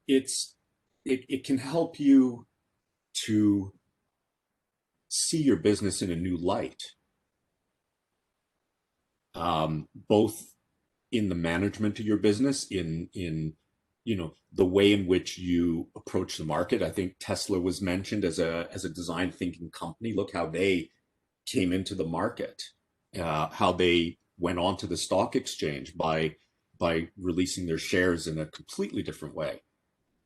it can help you to see your business in a new light, both in the management of your business, in the way in which you approach the market. I think Tesla was mentioned as a design thinking company. Look how they came into the market, how they went onto the stock exchange by releasing their shares in a completely different way,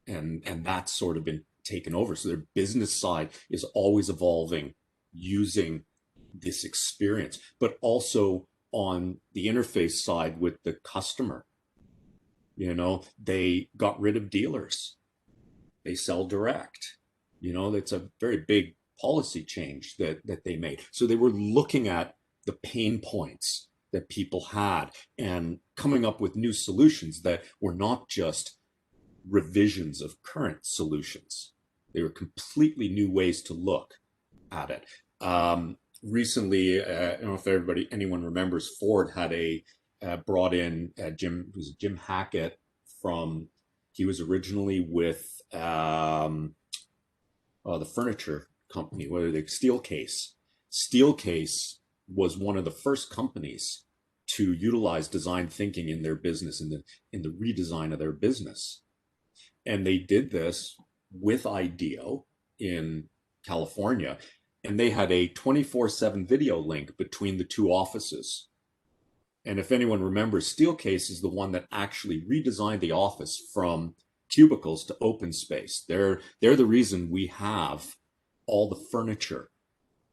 and that's sort of been taken over. So their business side is always evolving using this experience, but also on the interface side with the customer. They got rid of dealers. They sell direct. That's a very big policy change that they made. So they were looking at the pain points that people had and coming up with new solutions that were not just revisions of current solutions. They were completely new ways to look at it. Recently, I don't know if anyone remembers, Ford had brought in Jim Hackett from. He was originally with the furniture company, whether they Steelcase. Steelcase was one of the first companies to utilize design thinking in their business, in the redesign of their business, and they did this with Ideate in California, and they had a 24/7 video link between the two offices. And if anyone remembers, Steelcase is the one that actually redesigned the office from cubicles to open space. They're the reason we have all the furniture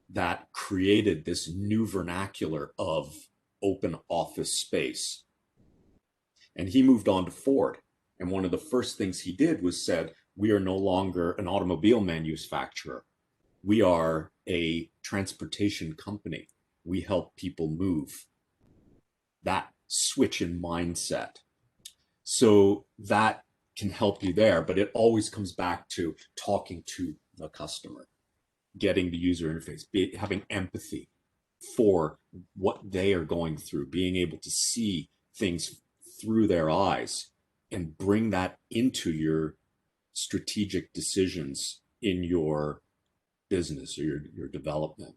that created this new vernacular of open office space. And he moved on to Ford. And one of the first things he did was said, we are no longer an automobile manufacturer. We are a transportation company. We help people move. That switch in mindset. So that can help you there, but it always comes back to talking to the customer, getting the user interface, having empathy for what they are going through, being able to see things through their eyes and bring that into your strategic decisions in your business or your development.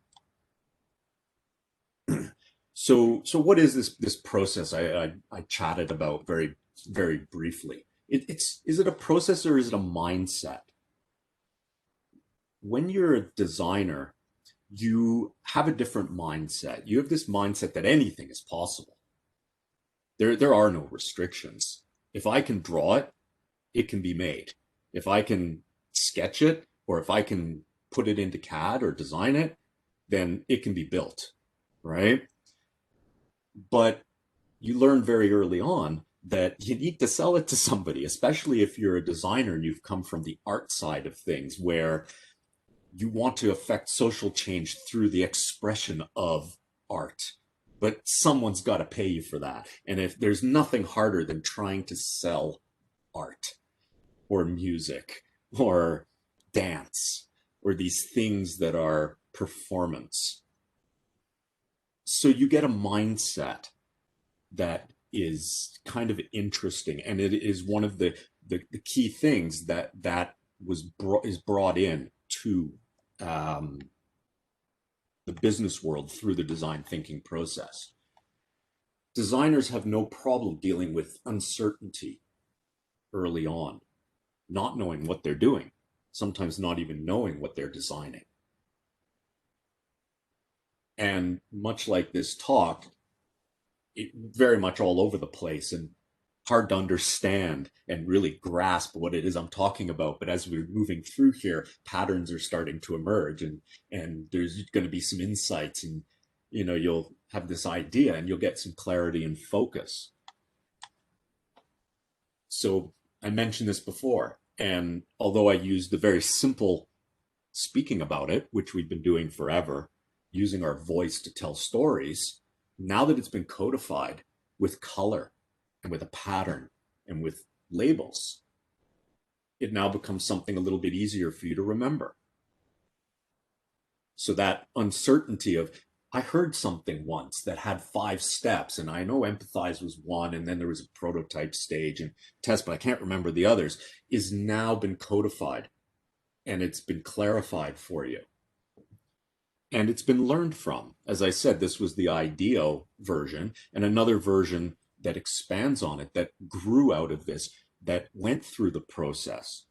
So what is this process I chatted about very, very briefly? Is it a process or is it a mindset? When you're a designer, you have a different mindset. You have this mindset that anything is possible. There are no restrictions. If I can draw it, it can be made. If I can sketch it, or if I can put it into CAD or design it, then it can be built, right? But you learn very early on that you need to sell it to somebody, especially if you're a designer and you've come from the art side of things, where you want to affect social change through the expression of art. But someone's got to pay you for that. And if there's nothing harder than trying to sell art or music or dance or these things that are performance. So you get a mindset that is kind of interesting, and it is one of the key things that is brought in to the business world through the design thinking process. Designers have no problem dealing with uncertainty early on, not knowing what they're doing, sometimes not even knowing what they're designing. And much like this talk, it very much all over the place and hard to understand and really grasp what it is I'm talking about. But as we're moving through here, patterns are starting to emerge, and there's going to be some insights, and you'll have this idea and you'll get some clarity and focus. So I mentioned this before, and although I used the very simple speaking about it, which we've been doing forever, using our voice to tell stories, now that it's been codified with color and with a pattern and with labels, it now becomes something a little bit easier for you to remember. So that uncertainty of, I heard something once that had 5 steps, and I know Empathize was one, and then there was a prototype stage and test, but I can't remember the others, is now been codified and it's been clarified for you. And it's been learned from. As I said, this was the Ideate version, and another version that expands on it, that grew out of this, that went through the process.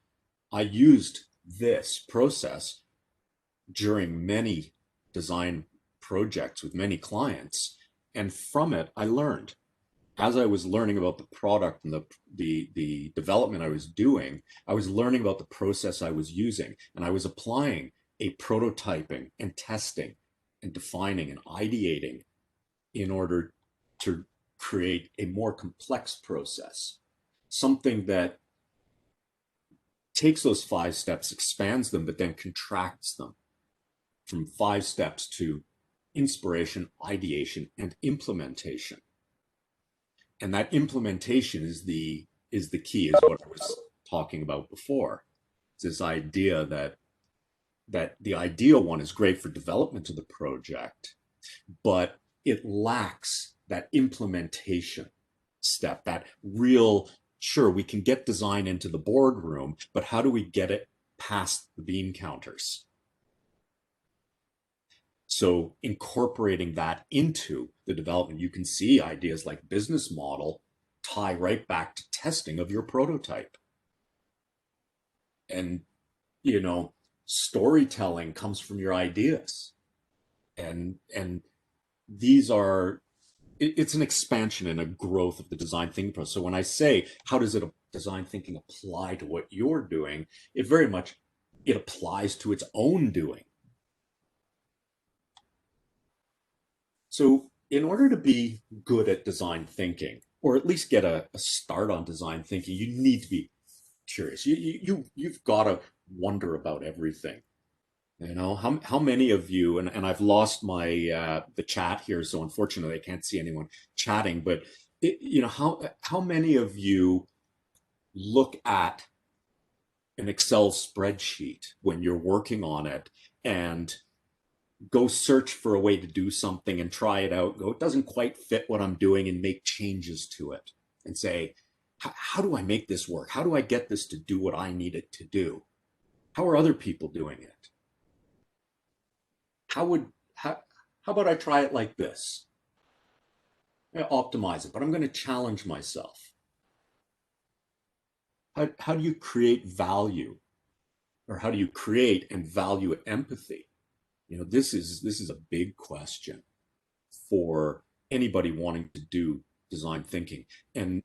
I used this process during many design projects with many clients, and from it I learned. As I was learning about the product and the development I was doing, I was learning about the process I was using, and I was applying a prototyping and testing and defining and ideating in order to create a more complex process, something that takes those 5 steps, expands them, but then contracts them from 5 steps to inspiration, ideation, and implementation. And that implementation is the key, is what I was talking about before. It's this idea that the ideal one is great for development of the project, but it lacks that implementation step, that real, sure, we can get design into the boardroom, but how do we get it past the bean counters? So incorporating that into the development, you can see ideas like business model tie right back to testing of your prototype. And, storytelling comes from your ideas. And these are, it's an expansion and a growth of the design thinking process. So when I say, how does design thinking apply to what you're doing? It very much, it applies to its own doing. So in order to be good at design thinking, or at least get a start on design thinking, you need to be curious. You've got to wonder about everything. How many of you, and I've lost my the chat here, so unfortunately I can't see anyone chatting, but how many of you look at an Excel spreadsheet when you're working on it and go search for a way to do something and try it out, go, it doesn't quite fit what I'm doing, and make changes to it and say, how do I make this work? How do I get this to do what I need it to do? How are other people doing it? How about I try it like this? I optimize it, but I'm going to challenge myself. How do you create value, or how do you create and value empathy? This is a big question for anybody wanting to do design thinking, and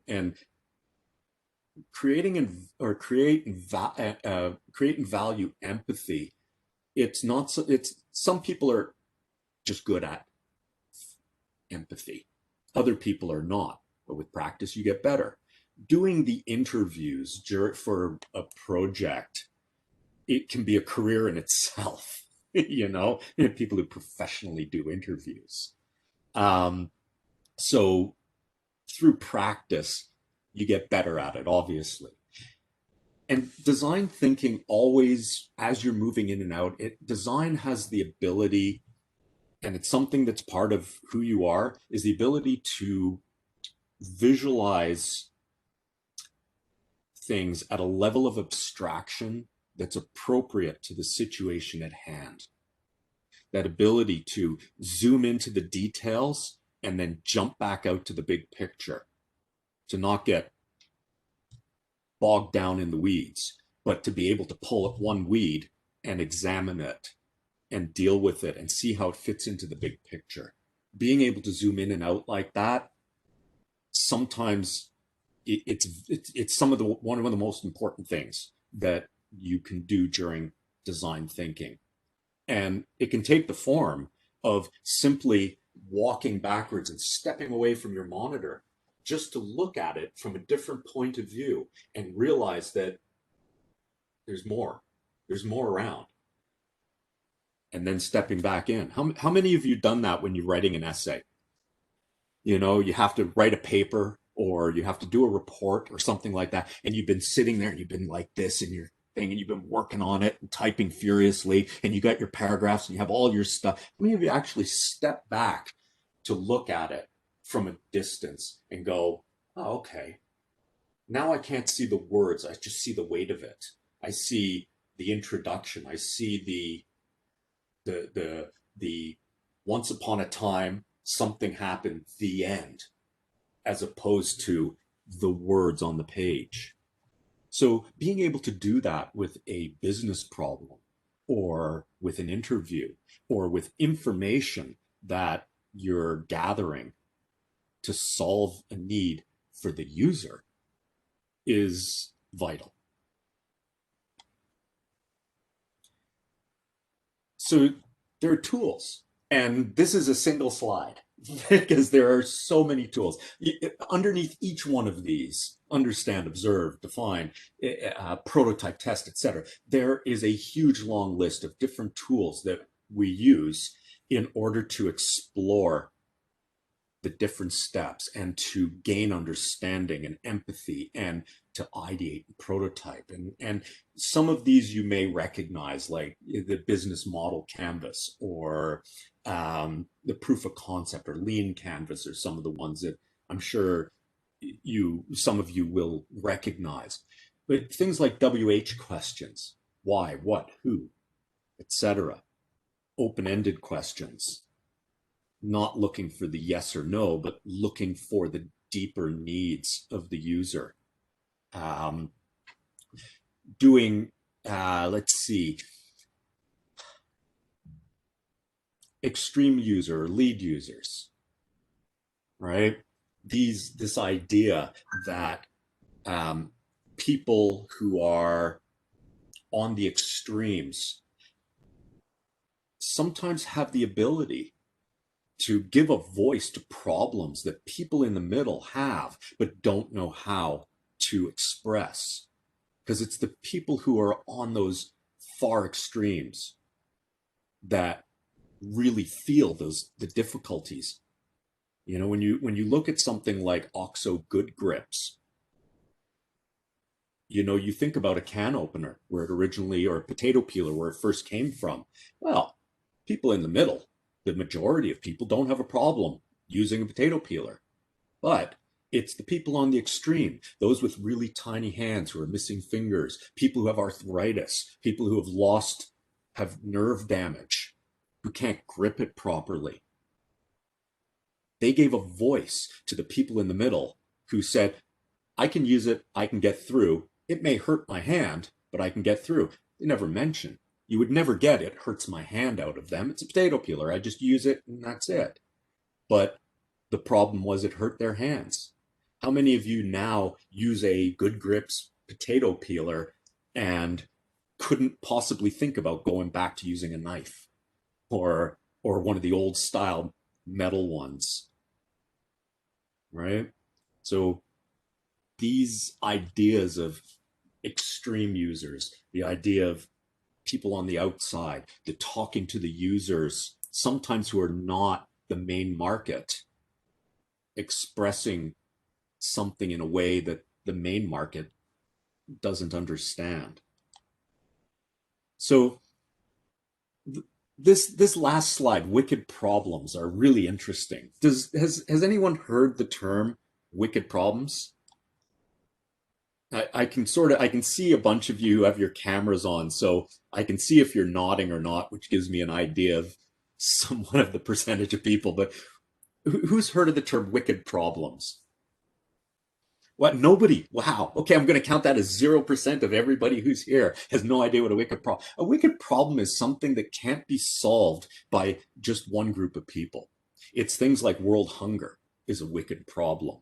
creating and value empathy. It's not so. It's some people are just good at empathy, other people are not. But with practice, you get better. Doing the interviews for a project, it can be a career in itself. People who professionally do interviews. So through practice, you get better at it, obviously. And design thinking always, as you're moving in and out, design has the ability, and it's something that's part of who you are, is the ability to visualize things at a level of abstraction that's appropriate to the situation at hand. That ability to zoom into the details and then jump back out to the big picture, to not get bogged down in the weeds, but to be able to pull up one weed and examine it and deal with it and see how it fits into the big picture. Being able to zoom in and out like that, sometimes it's one of the most important things that you can do during design thinking. And it can take the form of simply walking backwards and stepping away from your monitor just to look at it from a different point of view and realize that there's more around. And then stepping back in. How many of you done that when you're writing an essay? You have to write a paper, or you have to do a report or something like that, and you've been sitting there and you've been like this, and thing and you've been working on it and typing furiously and you got your paragraphs and you have all your stuff. How many of you actually step back to look at it from a distance and go, oh, okay, now I can't see the words. I just see the weight of it. I see the introduction. I see the once upon a time something happened, the end, as opposed to the words on the page. So being able to do that with a business problem or with an interview or with information that you're gathering to solve a need for the user is vital. So there are tools, and this is a single slide because there are so many tools. Underneath each one of these, understand, observe, define, prototype, test, etc., there is a huge long list of different tools that we use in order to explore the different steps and to gain understanding and empathy and to ideate and prototype. And some of these you may recognize, like the business model canvas or the proof of concept or lean canvas, are some of the ones that I'm sure some of you will recognize. But things like WH questions, why, what, who, etc., open-ended questions, not looking for the yes or no, but looking for the deeper needs of the user. Doing, let's see, extreme user or lead users, right? This idea that people who are on the extremes sometimes have the ability to give a voice to problems that people in the middle have but don't know how to express, because it's the people who are on those far extremes that really feel the difficulties. You know, when you look at something like OXO Good Grips, you know, you think about a can opener where it originally, or a potato peeler where it first came from. Well, people in the middle, the majority of people don't have a problem using a potato peeler, but it's the people on the extreme, those with really tiny hands who are missing fingers, people who have arthritis, people who have nerve damage, who can't grip it properly. They gave a voice to the people in the middle who said, I can use it, I can get through. It may hurt my hand, but I can get through. They never mention. You would never get it hurts my hand out of them. It's a potato peeler. I just use it and that's it. But the problem was it hurt their hands. How many of you now use a Good Grips potato peeler and couldn't possibly think about going back to using a knife or one of the old style metal ones, right? So these ideas of extreme users, the idea of people on the outside, the talking to the users, sometimes who are not the main market, expressing something in a way that the main market doesn't understand. So this last slide, wicked problems, are really interesting. Has anyone heard the term wicked problems? I can see a bunch of you have your cameras on, so I can see if you're nodding or not, which gives me an idea of somewhat of the percentage of people. But who's heard of the term wicked problems? What? Nobody. Wow. Okay, I'm going to count that as 0% of everybody who's here has no idea what a wicked problem. A wicked problem is something that can't be solved by just one group of people. It's things like world hunger is a wicked problem.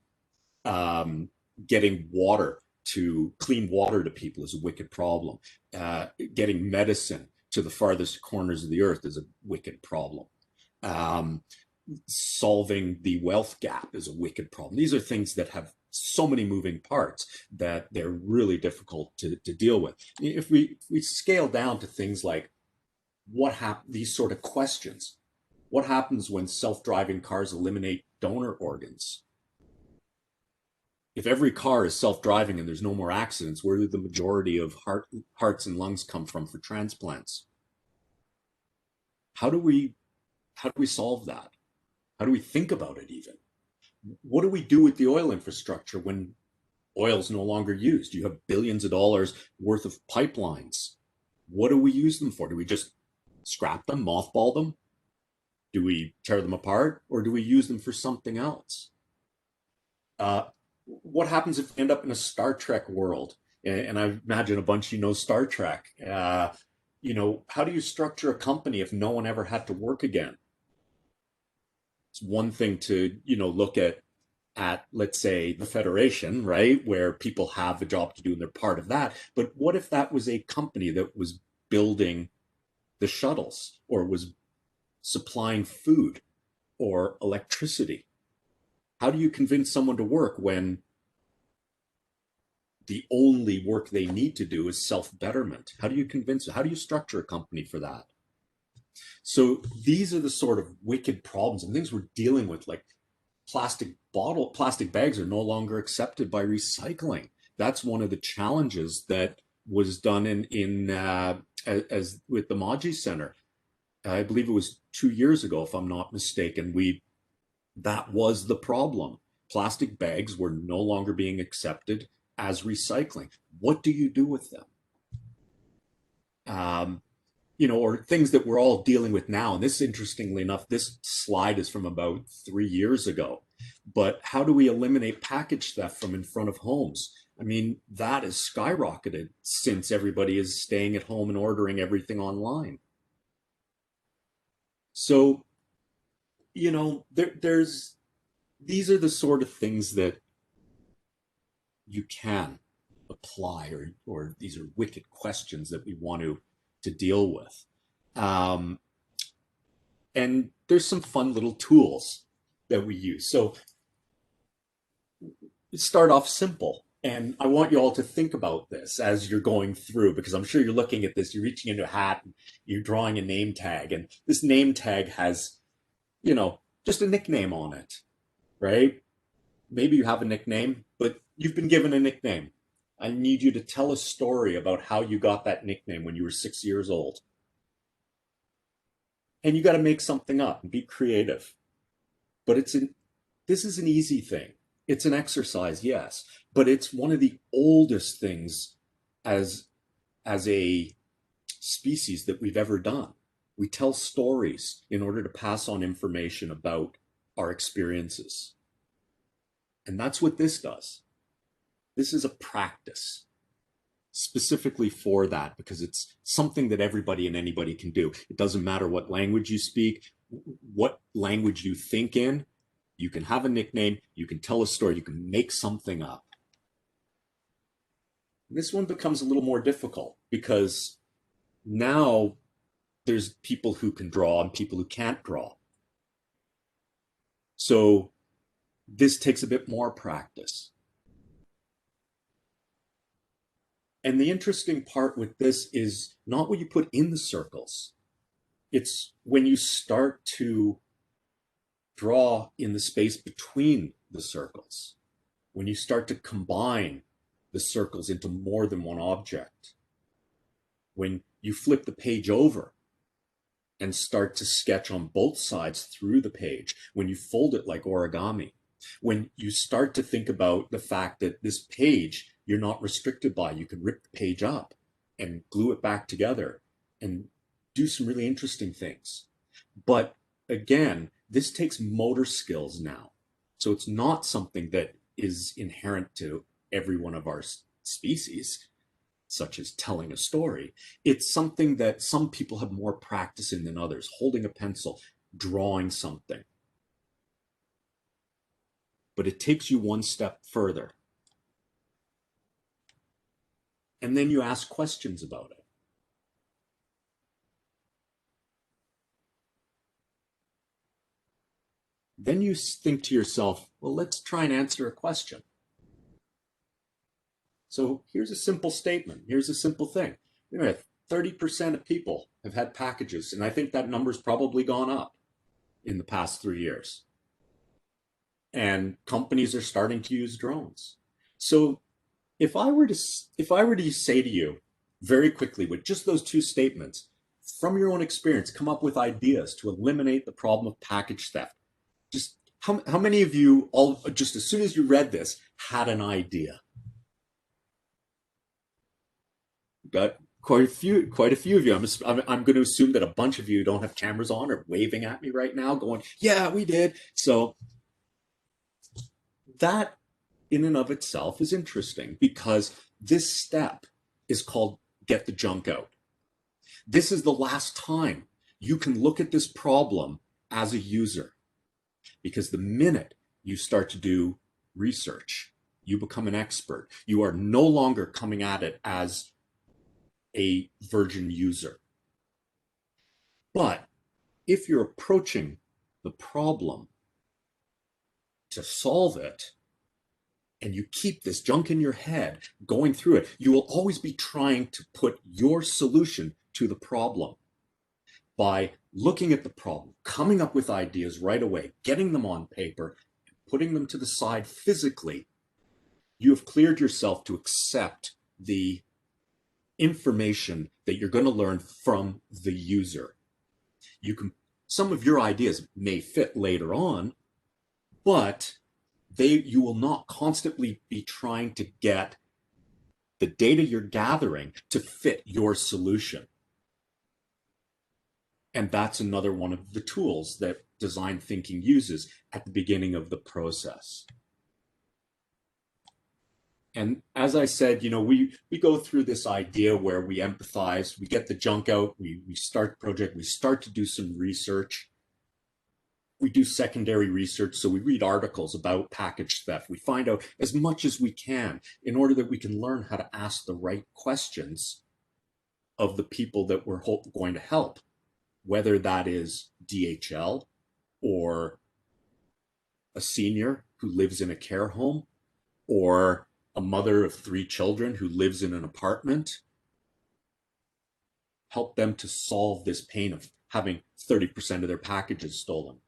Getting clean water to people is a wicked problem. Getting medicine to the farthest corners of the earth is a wicked problem. Solving the wealth gap is a wicked problem. These are things that have so many moving parts that they're really difficult to deal with. If we scale down to things like these sort of questions, what happens when self-driving cars eliminate donor organs? If every car is self-driving and there's no more accidents, where do the majority of hearts and lungs come from for transplants? How do we solve that? How do we think about it even? What do we do with the oil infrastructure when oil's no longer used? You have billions of dollars worth of pipelines. What do we use them for? Do we just scrap them, mothball them? Do we tear them apart, or do we use them for something else? Uh, what happens if we end up in a Star Trek world? And I imagine a bunch of you know Star Trek. How do you structure a company if no one ever had to work again? It's one thing to, look at let's say the Federation, right, where people have a job to do and they're part of that. But what if that was a company that was building the shuttles or was supplying food or electricity? How do you convince someone to work when the only work they need to do is self-betterment? How do you convince, how do you structure a company for that? So these are the sort of wicked problems and things we're dealing with, like plastic bags are no longer accepted by recycling. That's one of the challenges that was done as with the Maji Center. I believe it was 2 years ago, if I'm not mistaken. That was the problem. Plastic bags were no longer being accepted as recycling. What do you do with them? Or things that we're all dealing with now. And this, interestingly enough, this slide is from about 3 years ago. But how do we eliminate package theft from in front of homes? I mean, that has skyrocketed since everybody is staying at home and ordering everything online. So, there's these are the sort of things that you can apply, or these are wicked questions that we want to deal with. Um, and there's some fun little tools that we use. So start off simple. And I want you all to think about this as you're going through, because I'm sure you're looking at this, you're reaching into a hat, and you're drawing a name tag, and this name tag has, just a nickname on it, right? Maybe you have a nickname, but you've been given a nickname. I need you to tell a story about how you got that nickname when you were 6 years old. And you got to make something up and be creative. But this is an easy thing. It's an exercise, yes, but it's one of the oldest things as a species that we've ever done. We tell stories in order to pass on information about our experiences. And that's what this does. This is a practice specifically for that, because it's something that everybody and anybody can do. It doesn't matter what language you speak, what language you think in. You can have a nickname, you can tell a story, you can make something up. This one becomes a little more difficult because now there's people who can draw and people who can't draw. So this takes a bit more practice. And the interesting part with this is not what you put in the circles. It's when you start to draw in the space between the circles, when you start to combine the circles into more than one object, when you flip the page over and start to sketch on both sides through the page, when you fold it like origami, when you start to think about the fact that this page you're not restricted by, you can rip the page up and glue it back together and do some really interesting things. But again, this takes motor skills now. So it's not something that is inherent to every one of our species, such as telling a story. It's something that some people have more practice in than others, holding a pencil, drawing something. But it takes you one step further. And then you ask questions about it. Then you think to yourself, well, let's try and answer a question. So here's a simple statement. Here's a simple thing. 30% of people have had packages, and I think that number's probably gone up in the past 3 years. And companies are starting to use drones. So if I were to say to you very quickly with just those two statements, from your own experience, come up with ideas to eliminate the problem of package theft. Just how many of you all just as soon as you read this had an idea? Got quite a few of you. I'm going to assume that a bunch of you don't have cameras on or waving at me right now, going, "Yeah, we did." So that in and of itself is interesting because this step is called get the junk out. This is the last time you can look at this problem as a user, because the minute you start to do research, you become an expert. You are no longer coming at it as a virgin user. But if you're approaching the problem to solve it, and you keep this junk in your head going through it, you will always be trying to put your solution to the problem by looking at the problem, coming up with ideas right away, getting them on paper, putting them to the side physically. You have cleared yourself to accept the information that you're going to learn from the user. Some of your ideas may fit later on, but you will not constantly be trying to get the data you're gathering to fit your solution. And that's another one of the tools that design thinking uses at the beginning of the process. And as I said, we go through this idea where we empathize, we get the junk out, we start the project, we start to do some research. We do secondary research, so we read articles about package theft. We find out as much as we can in order that we can learn how to ask the right questions of the people that we're going to help, whether that is DHL or a senior who lives in a care home or a mother of 3 children who lives in an apartment. Help them to solve this pain of having 30% of their packages stolen.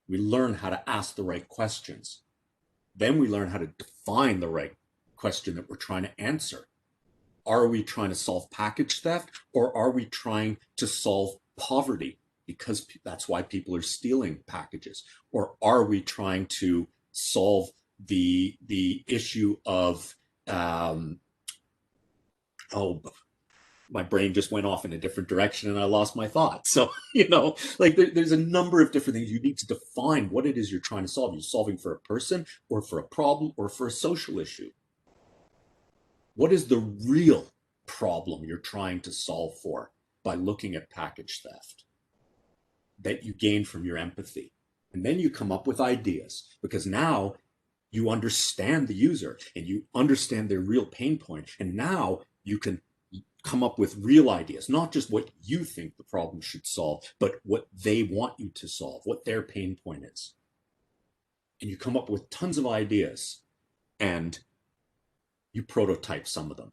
We learn how to ask the right questions. Then we learn how to define the right question that we're trying to answer. Are we trying to solve package theft, or are we trying to solve poverty because that's why people are stealing packages? Or are we trying to solve the issue of my brain just went off in a different direction and I lost my thought. So, there's a number of different things. You need to define what it is you're trying to solve. You're solving for a person or for a problem or for a social issue. What is the real problem you're trying to solve for by looking at package theft that you gain from your empathy? And then you come up with ideas, because now you understand the user and you understand their real pain point. And now you can come up with real ideas, not just what you think the problem should solve, but what they want you to solve, what their pain point is. And you come up with tons of ideas and you prototype some of them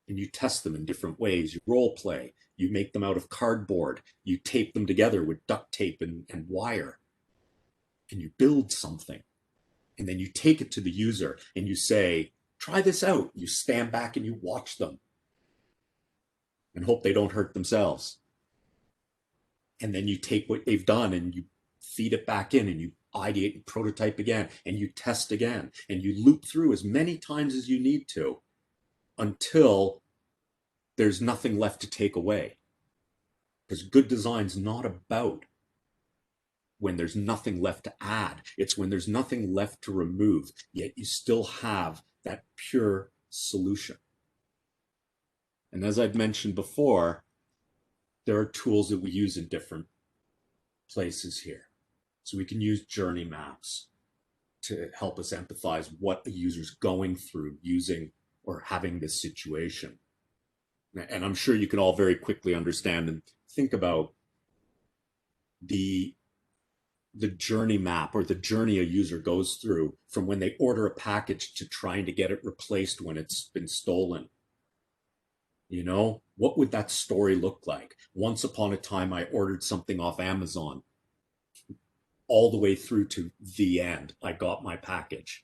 and you test them in different ways. You role play, you make them out of cardboard, you tape them together with duct tape and wire, and you build something. And then you take it to the user and you say, try this out. You stand back and you watch them and hope they don't hurt themselves. And then you take what they've done and you feed it back in and you ideate and prototype again and you test again and you loop through as many times as you need to until there's nothing left to take away. Because good design's not about when there's nothing left to add. It's when there's nothing left to remove, yet you still have that pure solution. And as I've mentioned before, there are tools that we use in different places here. So we can use journey maps to help us empathize what a user's going through using or having this situation. And I'm sure you can all very quickly understand and think about the journey map or the journey a user goes through from when they order a package to trying to get it replaced when it's been stolen. What would that story look like? Once upon a time, I ordered something off Amazon. All the way through to the end, I got my package.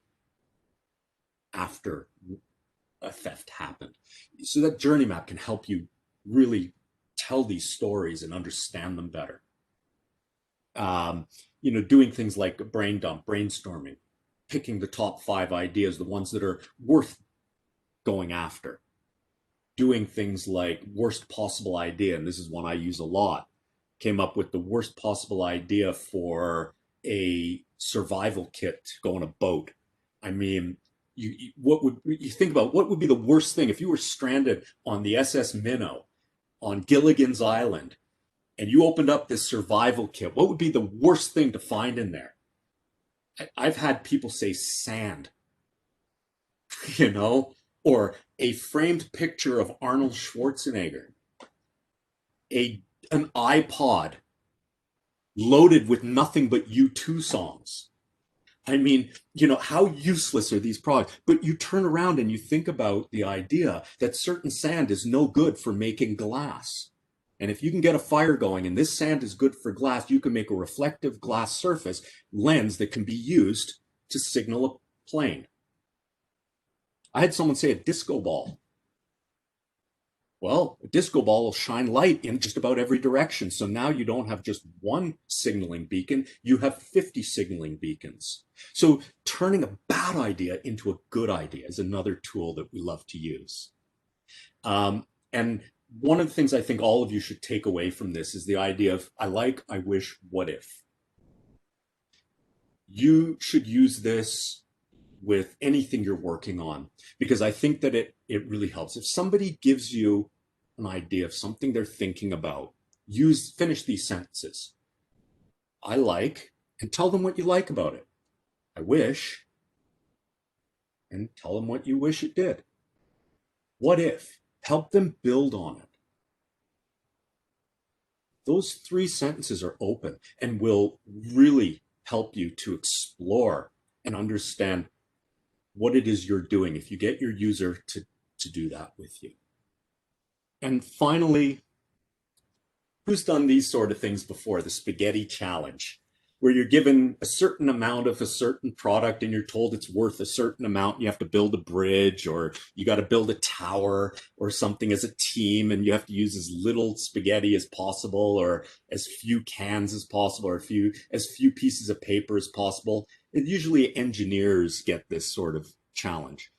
after a theft happened. So that journey map can help you really tell these stories and understand them better. Doing things like a brain dump, brainstorming, picking the top 5 ideas, the ones that are worth going after. Doing things like worst possible idea, and this is one I use a lot. Came up with the worst possible idea for a survival kit to go on a boat. I mean, you think about what would be the worst thing if you were stranded on the SS Minnow on Gilligan's Island and you opened up this survival kit? What would be the worst thing to find in there? I've had people say sand, or a framed picture of Arnold Schwarzenegger, an iPod loaded with nothing but U2 songs. I mean, how useless are these products? But you turn around and you think about the idea that certain sand is no good for making glass. And if you can get a fire going and this sand is good for glass, you can make a reflective glass surface lens that can be used to signal a plane. I had someone say a disco ball. Well, a disco ball will shine light in just about every direction. So now you don't have just one signaling beacon, you have 50 signaling beacons. So turning a bad idea into a good idea is another tool that we love to use. And one of the things I think all of you should take away from this is the idea of I like, I wish, what if. You should use this with anything you're working on, because I think that it really helps. If somebody gives you an idea of something they're thinking about, finish these sentences. I like, and tell them what you like about it. I wish, and tell them what you wish it did. What if? Help them build on it. Those 3 sentences are open and will really help you to explore and understand what it is you're doing if you get your user to do that with you. And finally, who's done these sort of things before? The spaghetti challenge, where you're given a certain amount of a certain product and you're told it's worth a certain amount. You have to build a bridge, or you got to build a tower or something as a team, and you have to use as little spaghetti as possible, or as few cans as possible, or as few pieces of paper as possible. And usually engineers get this sort of challenge.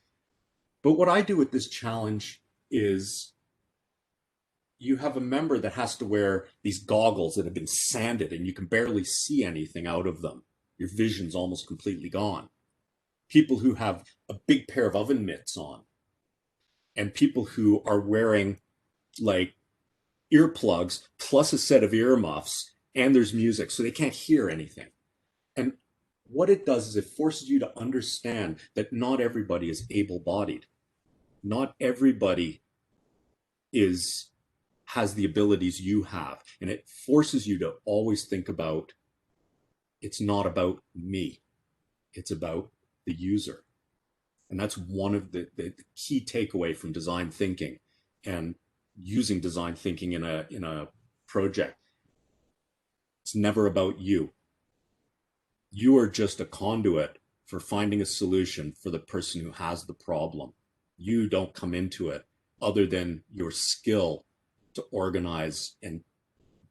But what I do with this challenge is you have a member that has to wear these goggles that have been sanded and you can barely see anything out of them. Your vision's almost completely gone. People who have a big pair of oven mitts on, and people who are wearing like earplugs plus a set of earmuffs, and there's music so they can't hear anything. And what it does is it forces you to understand that not everybody is able-bodied. Not everybody has the abilities you have. And it forces you to always think about, it's not about me, it's about the user. And that's one of the key takeaway from design thinking and using design thinking in a project. It's never about you. You are just a conduit for finding a solution for the person who has the problem. You don't come into it other than your skill to organize and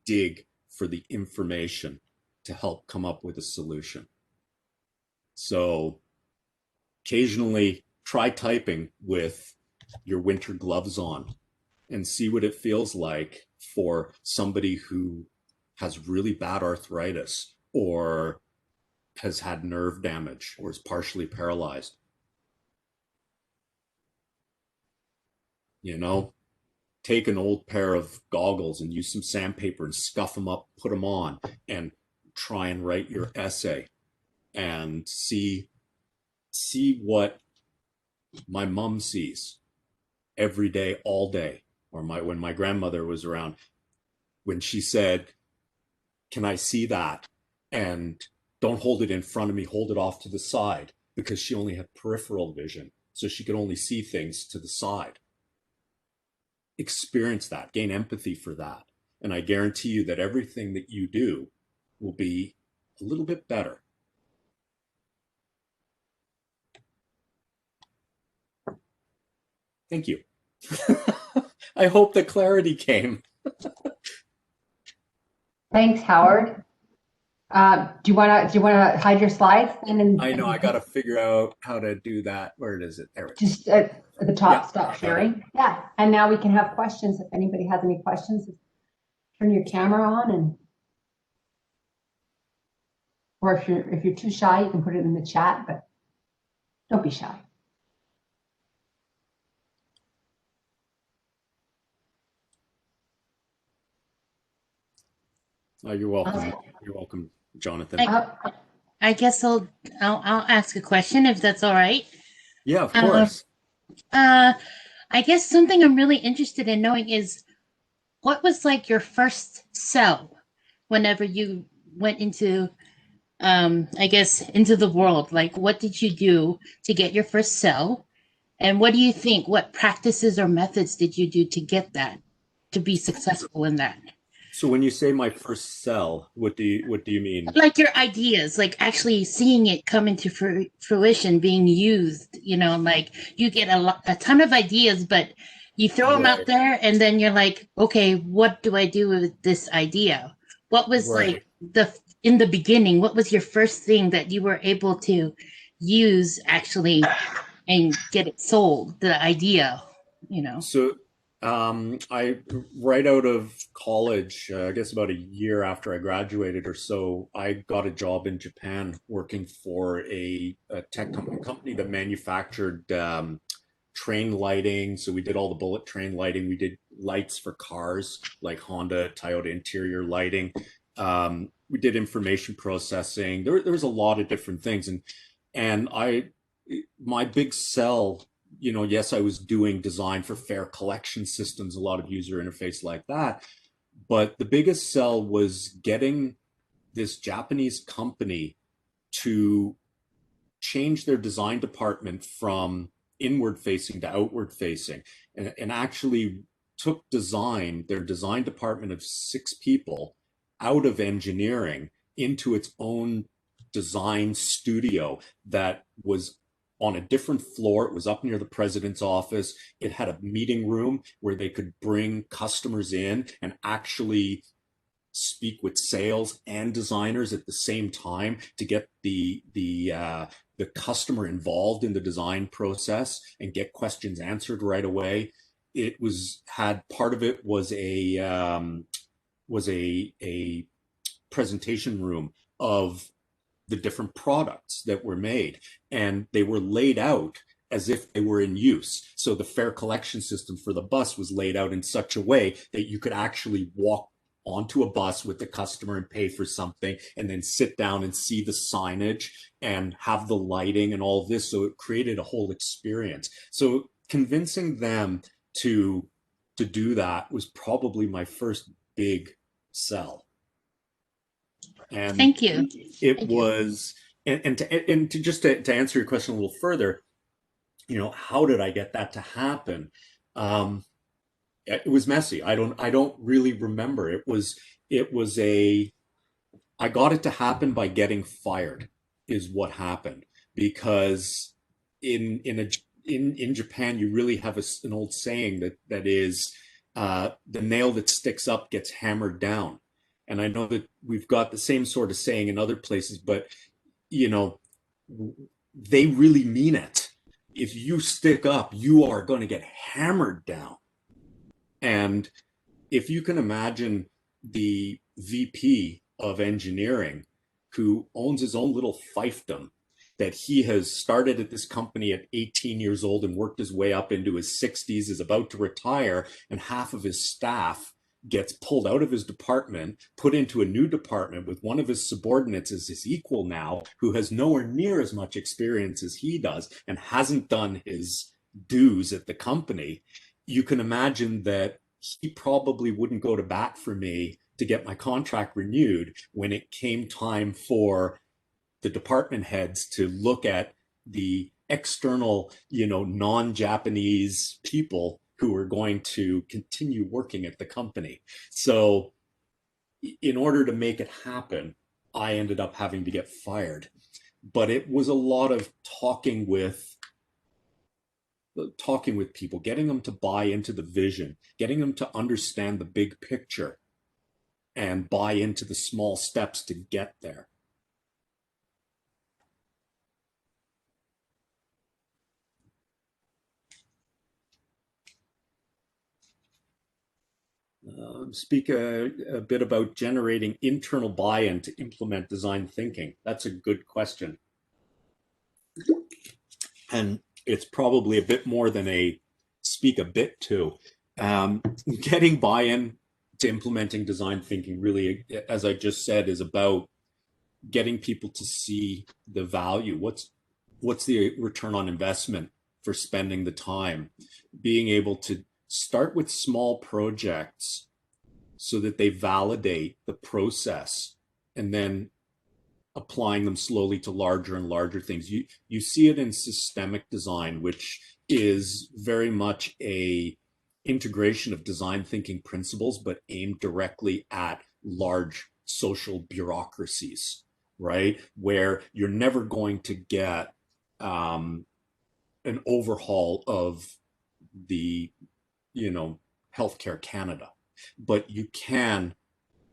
dig for the information to help come up with a solution. So occasionally try typing with your winter gloves on and see what it feels like for somebody who has really bad arthritis, or has had nerve damage, or is partially paralyzed. Take an old pair of goggles and use some sandpaper and scuff them up, put them on, and try and write your essay and see what my mom sees every day, all day, or when my grandmother was around, when she said, "Can I see that?" And don't hold it in front of me, hold it off to the side, because she only had peripheral vision, so she could only see things to the side. Experience that, gain empathy for that. And I guarantee you that everything that you do will be a little bit better. Thank you. I hope the clarity came. Thanks, Howard. Do you wanna hide your slides I know I and got to figure out how to do that. Where is it? There it is. just at the Yeah, top, stop I got it. sharing? Yeah. And now we can have questions. If anybody has any questions, turn your camera on, and or if you're too shy, you can put it in the chat, but don't be shy. Oh, you're welcome. You're welcome, Jonathan. I guess I'll ask a question if that's all right. Yeah, of Uh, course. uh, I guess something I'm really interested in knowing is what was like your first sell whenever you went into I guess into the world? Like what did you do to get your first sell? And what do you think? What practices or methods did you do to get that, to be successful in that? So when you say my first sell, what do you mean? Like your ideas, like actually seeing it come into fruition, being used, like you get a ton of ideas, but you throw them out Right, there and then you're like, okay, what do I do with this idea? What was right. like in the beginning, what was your first thing that you were able to use actually and get it sold, the idea, So, I right out of college, I guess about a year after I graduated or so, I got a job in Japan working for a tech company that manufactured train lighting. So we did all the bullet train lighting. We did lights for cars like Honda, Toyota interior lighting. We did information processing. There was a lot of different things, and my big sell, yes, I was doing design for fare collection systems, a lot of user interface like that. But the biggest sell was getting this Japanese company to change their design department from inward facing to outward facing, and actually took their design department of 6 people out of engineering into its own design studio that was on a different floor. It was up near the president's office. It had a meeting room where they could bring customers in and actually speak with sales and designers at the same time to get the customer involved in the design process and get questions answered right away. It was had part of it was a presentation room of the different products that were made, and they were laid out as if they were in use. So the fare collection system for the bus was laid out in such a way that you could actually walk onto a bus with the customer and pay for something and then sit down and see the signage and have the lighting and all of this. So it created a whole experience. So convincing them to to do that was probably my first big sell. And Thank you. it Thank you. was and to just to answer your question a little further, how did I get that to happen? Um, it was messy. I don't really remember. It was a I got it to happen by getting fired is what happened, because in Japan you really have an old saying that is, the nail that sticks up gets hammered down. And I know that we've got the same sort of saying in other places, but you know they really mean it. If you stick up, you are going to get hammered down. And if you can imagine the VP of engineering who owns his own little fiefdom, that he has started at this company at 18 years old and worked his way up into his 60s, is about to retire, and half of his staff gets pulled out of his department, put into a new department with one of his subordinates as his equal now, who has nowhere near as much experience as he does and hasn't done his dues at the company. You can imagine that he probably wouldn't go to bat for me to get my contract renewed when it came time for the department heads to look at the external, non-Japanese people who were going to continue working at the company. So in order to make it happen, I ended up having to get fired. But it was a lot of talking with talking with people, getting them to buy into the vision, getting them to understand the big picture and buy into the small steps to get there. Speak a bit about generating internal buy-in to implement design thinking. That's a good question. And it's probably a bit more than a speak a bit to. Getting buy-in to implementing design thinking really, as I just said, is about getting people to see the value. What's the return on investment for spending the time? Being able to start with small projects so that they validate the process and then applying them slowly to larger and larger things. You see it in systemic design, which is very much a integration of design thinking principles, but aimed directly at large social bureaucracies, right? Where you're never going to get an overhaul of the, healthcare Canada, but you can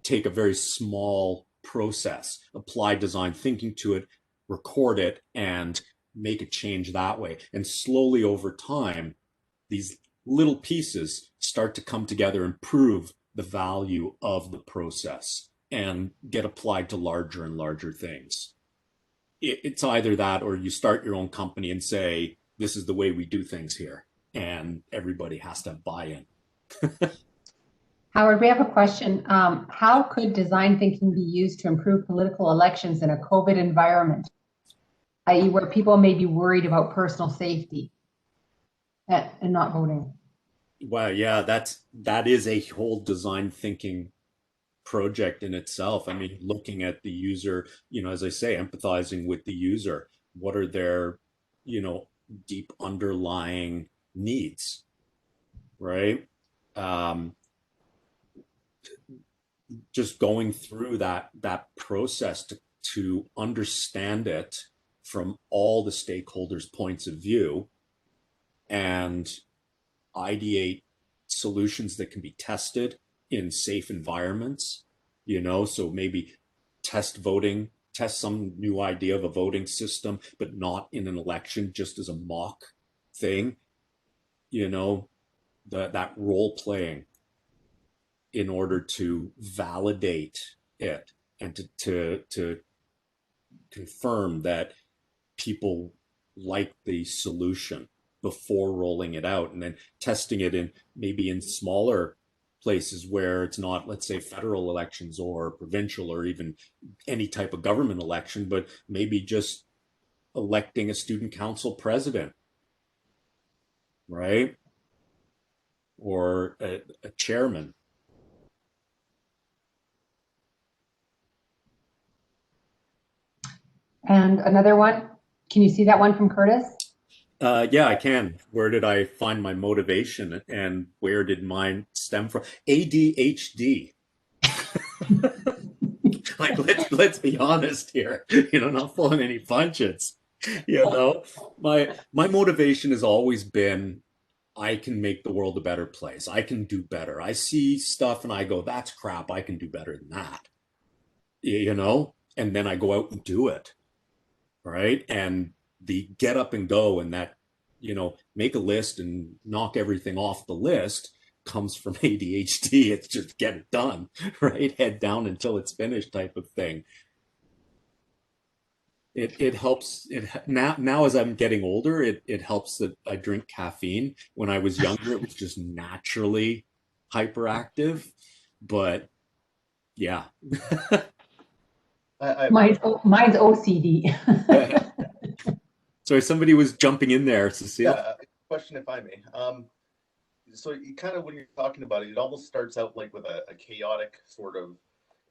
take a very small process, apply design thinking to it, record it, and make a change that way. And slowly over time, these little pieces start to come together and prove the value of the process and get applied to larger and larger things. It's either that or you start your own company and say, this is the way we do things here. And everybody has to buy in. Howard, we have a question. How could design thinking be used to improve political elections in a COVID environment, i.e. where people may be worried about personal safety and not voting? Well, yeah, that is a whole design thinking project in itself. I mean, looking at the user, as I say, empathizing with the user. What are their, deep underlying needs, right? Just going through that process to understand it from all the stakeholders' points of view and ideate solutions that can be tested in safe environments, so maybe test voting, test some new idea of a voting system, but not in an election, just as a mock thing, that role playing in order to validate it and to confirm that people like the solution before rolling it out, and then testing it in maybe in smaller places where it's not, let's say, federal elections or provincial or even any type of government election, but maybe just electing a student council president, right? Or a chairman. And another one, can you see that one from Curtis? Yeah, I can. Where did I find my motivation and where did mine stem from? ADHD. Like, let's be honest here. Not pulling any punches. My motivation has always been I can make the world a better place. I can do better. I see stuff and I go, that's crap. I can do better than that. And then I go out and do it. Right. And the get up and go and that, make a list and knock everything off the list comes from ADHD. It's just get it done, right? Head down until it's finished type of thing. It helps now as I'm getting older, it helps that I drink caffeine. When I was younger, it was just naturally hyperactive. But yeah. Mine's OCD. Sorry, somebody was jumping in there, Cecile. Yeah, question if I may. So you kind of, when you're talking about it, it almost starts out like with a chaotic sort of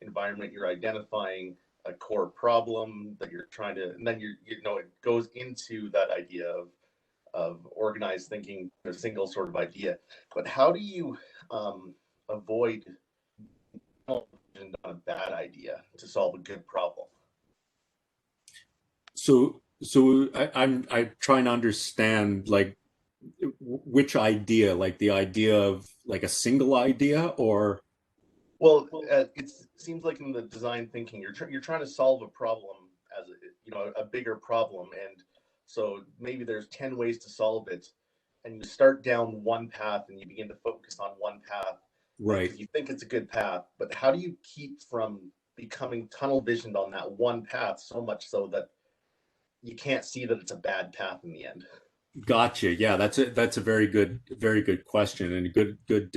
environment. You're identifying a core problem that you're trying to, and then it goes into that idea of organized thinking, a single sort of idea. But how do you avoid on a bad idea to solve a good problem? So I'm trying to understand, like, which idea? Like the idea of like a single idea, or? Well, it seems like in the design thinking, you're trying to solve a problem as a bigger problem, and so maybe there's 10 ways to solve it, and you start down one path and you begin to focus on one path, like Right. because you think it's a good path, but how do you keep from becoming tunnel visioned on that one path so much so that you can't see that it's a bad path in the end? Gotcha. Yeah, that's a very good question, and a good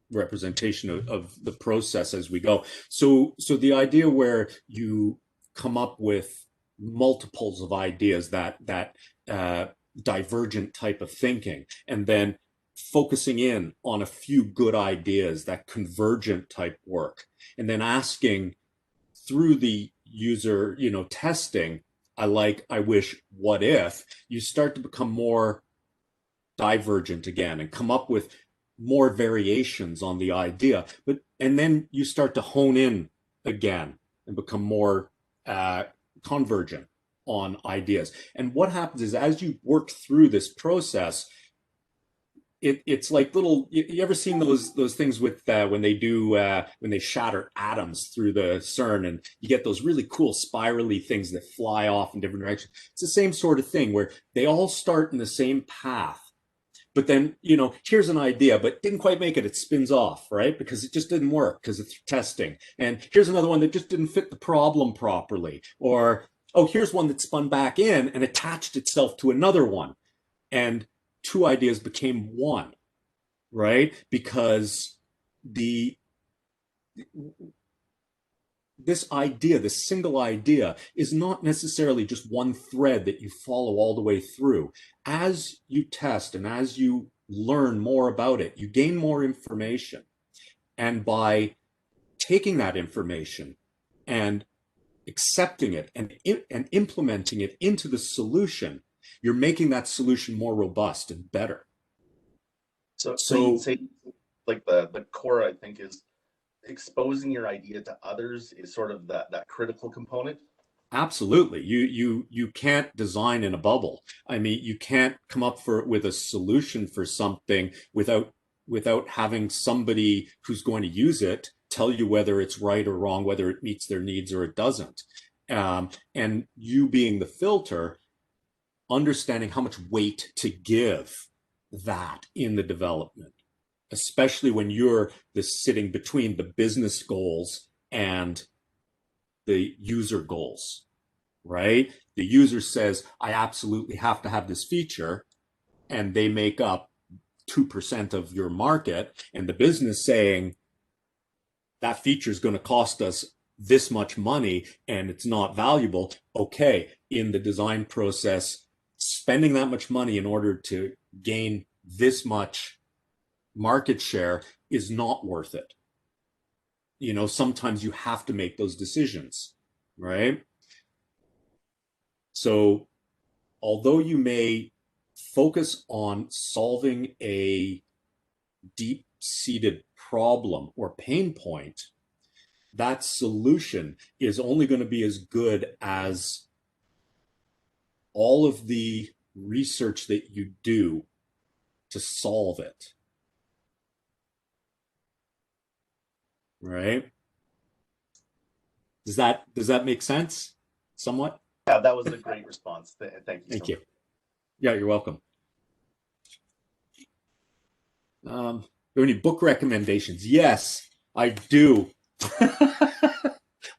representation of the process as we go. So the idea where you come up with multiples of ideas, that uh, divergent type of thinking, and then focusing in on a few good ideas, that convergent type work, and then asking through the user, testing, I wish, what if, you start to become more divergent again and come up with more variations on the idea. And then you start to hone in again and become more convergent on ideas. And what happens is, as you work through this process, it's like little, you ever seen those things with when they shatter atoms through the CERN, and you get those really cool spirally things that fly off in different directions. It's the same sort of thing where they all start in the same path, but then, here's an idea, but didn't quite make it. It spins off, right? Because it just didn't work because it's testing. And here's another one that just didn't fit the problem properly. Or, oh, here's one that spun back in and attached itself to another one. And two ideas became one, right? Because the this single idea is not necessarily just one thread that you follow all the way through. As you test and as you learn more about it, you gain more information. And by taking that information and accepting it and implementing it into the solution, you're making that solution more robust and better. So you'd say like the core, I think, is exposing your idea to others is sort of that critical component. Absolutely. You can't design in a bubble. I mean, you can't come up with a solution for something without having somebody who's going to use it tell you whether it's right or wrong, whether it meets their needs or it doesn't. And you being the filter, understanding how much weight to give that in the development, especially when you're sitting between the business goals and the user goals, right? The user says, I absolutely have to have this feature, and they make up 2% of your market, and the business saying that feature is going to cost us this much money and it's not valuable. Okay, in the design process, spending that much money in order to gain this much market share is not worth it. Sometimes you have to make those decisions, right? So although you may focus on solving a deep-seated problem or pain point, that solution is only going to be as good as all of the research that you do to solve it. Right? Does that make sense? Somewhat? Yeah, that was a great response. Thank you. Thank you. Yeah, you're welcome. Are there any book recommendations? Yes, I do.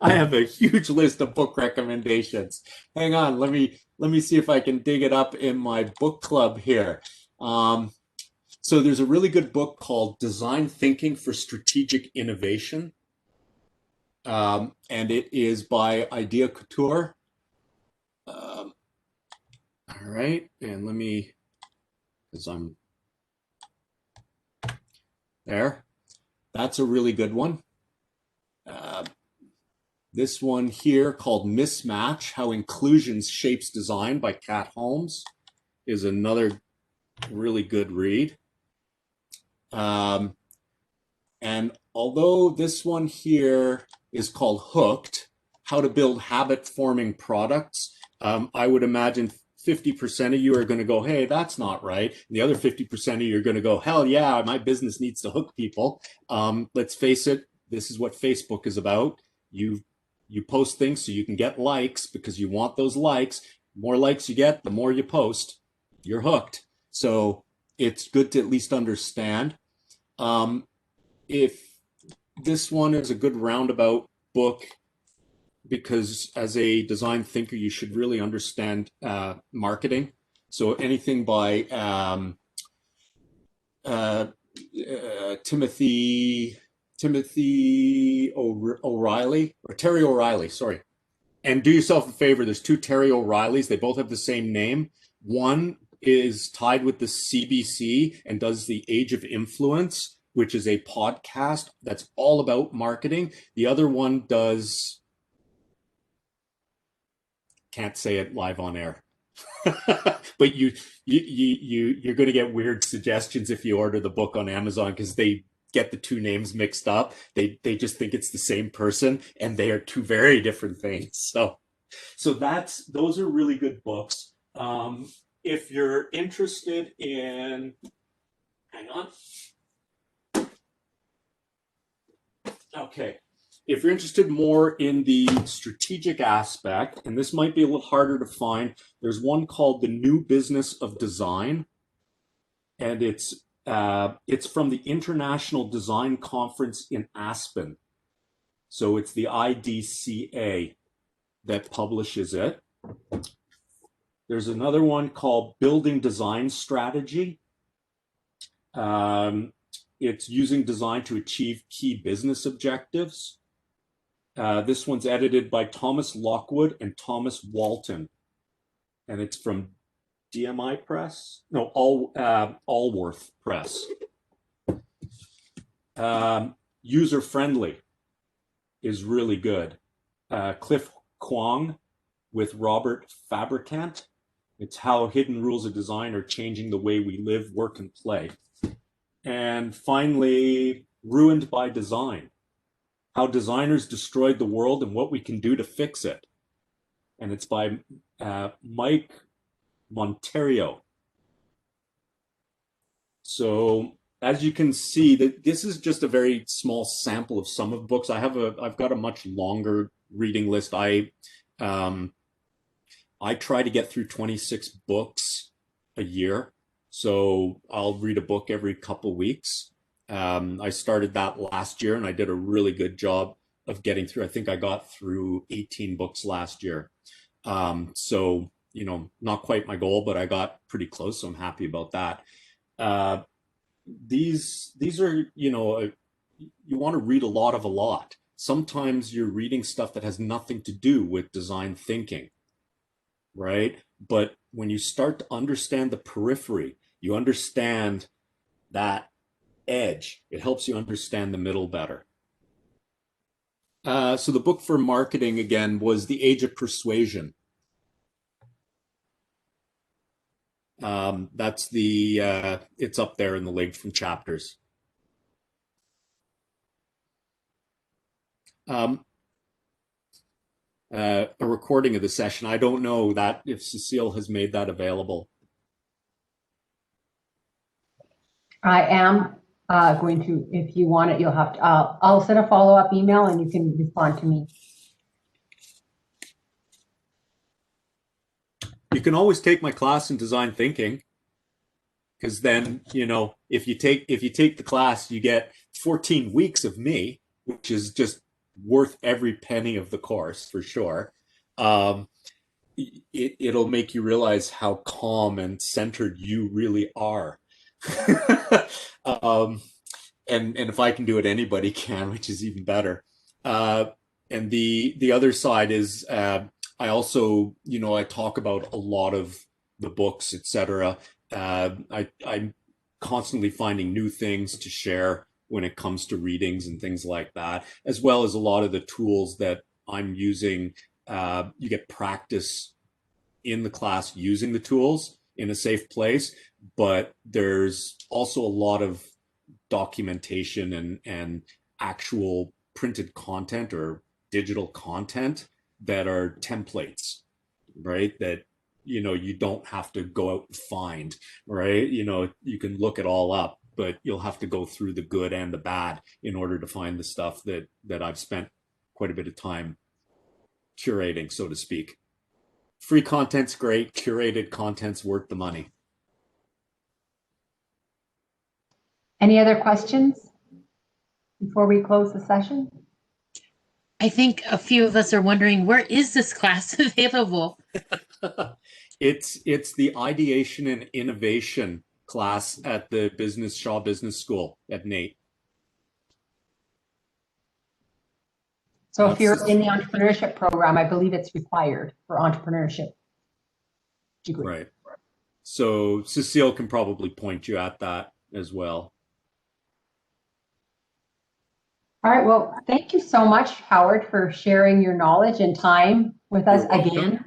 I have a huge list of book recommendations. Hang on, let me see if I can dig it up in my book club here. So there's a really good book called Design Thinking for Strategic Innovation. And it is by Ideate. All right, and let me, because I'm there. That's a really good one. This one here called Mismatch, How Inclusion Shapes Design by Kat Holmes is another really good read. And although this one here is called Hooked, How to Build Habit-Forming Products, I would imagine 50% of you are going to go, hey, that's not right. And the other 50% of you are going to go, hell yeah, my business needs to hook people. Let's face it, this is what Facebook is about. You post things so you can get likes because you want those likes. The more likes you get, the more you post. You're hooked. So it's good to at least understand. If this one is a good roundabout book, because as a design thinker, you should really understand marketing. So anything by Timothy O'Reilly, or Terry O'Reilly, sorry. And do yourself a favor, there's two Terry O'Reillys. They both have the same name. One is tied with the CBC and does the Age of Influence, which is a podcast that's all about marketing. The other one does, can't say it live on air. But you're going to get weird suggestions if you order the book on Amazon, because they get the two names mixed up. They just think it's the same person, and they are two very different things. So those are really good books. If you're interested in, hang on. Okay. If you're interested more in the strategic aspect, and this might be a little harder to find, there's one called The New Business of Design, and it's from the International Design Conference in Aspen. So it's the IDCA that publishes it. There's another one called Building Design Strategy. It's using design to achieve key business objectives. This one's edited by Thomas Lockwood and Thomas Walton, and it's from DMI Press. No, Allworth Press. User Friendly is really good. Cliff Kwong with Robert Fabricant. It's how hidden rules of design are changing the way we live, work, and play. And finally, Ruined by Design. How designers destroyed the world and what we can do to fix it. And it's by Mike Monterio. So as you can see, that this is just a very small sample of some of books. I've got a much longer reading list. I try to get through 26 books a year. So I'll read a book every couple weeks. I started that last year, and I did a really good job of getting through. I think I got through 18 books last year. So, not quite my goal, but I got pretty close. So I'm happy about that. These are, you want to read a lot of a lot. Sometimes you're reading stuff that has nothing to do with design thinking, right? But when you start to understand the periphery, you understand that edge. It helps you understand the middle better. So the book for marketing, again, was The Age of Persuasion. That's it's up there in the link from chapters. A recording of the session. I don't know that if Cecile has made that available. I am going to, if you want it, you'll have to, I'll send a follow-up email and you can respond to me. You can always take my class in design thinking, because then, if you take the class, you get 14 weeks of me, which is just worth every penny of the course for sure. It'll make you realize how calm and centered you really are. And if I can do it, anybody can, which is even better. And the other side is, I also, I talk about a lot of the books, etc. I'm constantly finding new things to share when it comes to readings and things like that, as well as a lot of the tools that I'm using. You get practice in the class using the tools in a safe place, but there's also a lot of documentation and actual printed content or digital content that are templates, right? That, you know, you don't have to go out and find, right? You know, you can look it all up, but you'll have to go through the good and the bad in order to find the stuff that I've spent quite a bit of time curating, so to speak. Free content's great, curated content's worth the money. Any other questions before we close the session? I think a few of us are wondering, where is this class available? It's the ideation and innovation class at the Shaw Business School at NAIT. So if you're in the entrepreneurship program, I believe it's required for entrepreneurship degree. Right. So Cecile can probably point you at that as well. All right. Well, thank you so much, Howard, for sharing your knowledge and time with us again.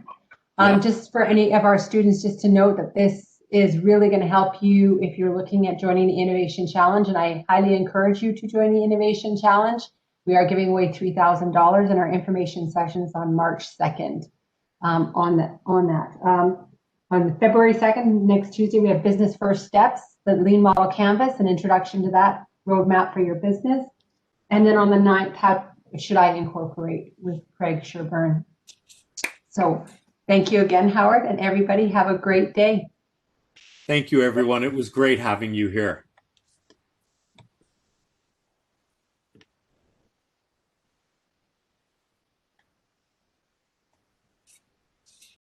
Just for any of our students, just to note that this is really going to help you if you're looking at joining the Innovation Challenge, and I highly encourage you to join the Innovation Challenge. We are giving away $3,000 in our information sessions on March 2nd on that. On February 2nd, next Tuesday, we have Business First Steps, the Lean Model Canvas, an introduction to that roadmap for your business. And then on the 9th, how should I incorporate with Craig Sherburne? So thank you again, Howard, and everybody have a great day. Thank you, everyone. It was great having you here.